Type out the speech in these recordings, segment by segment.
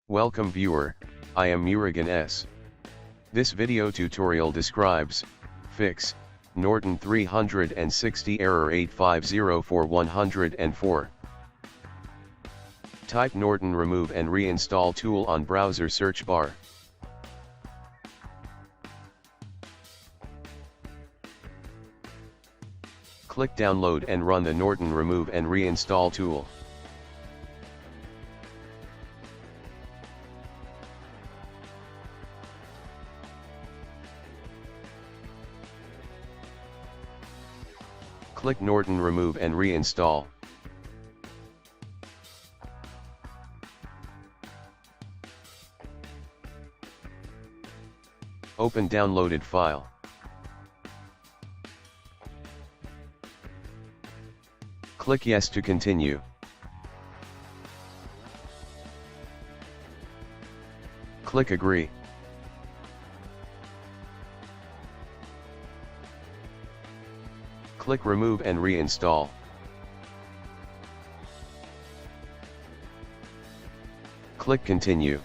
Welcome viewer, I am Murugan S. This video tutorial describes, fix, Norton 360 error 8504104. Type Norton remove and reinstall tool on browser search bar. Click download and run the Norton remove and reinstall tool. Click Norton remove and reinstall. Open downloaded file. Click yes to continue. Click agree. Click remove and reinstall. Click continue.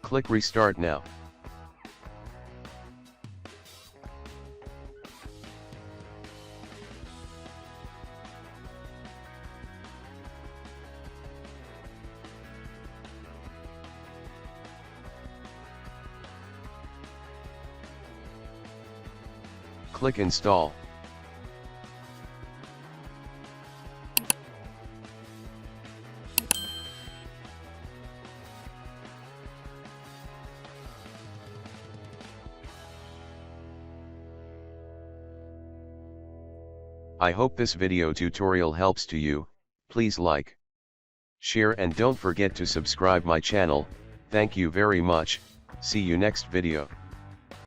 Click restart now. Click install. I hope this video tutorial helps to you. Please like, share and don't forget to subscribe my channel. Thank you very much. See you next video.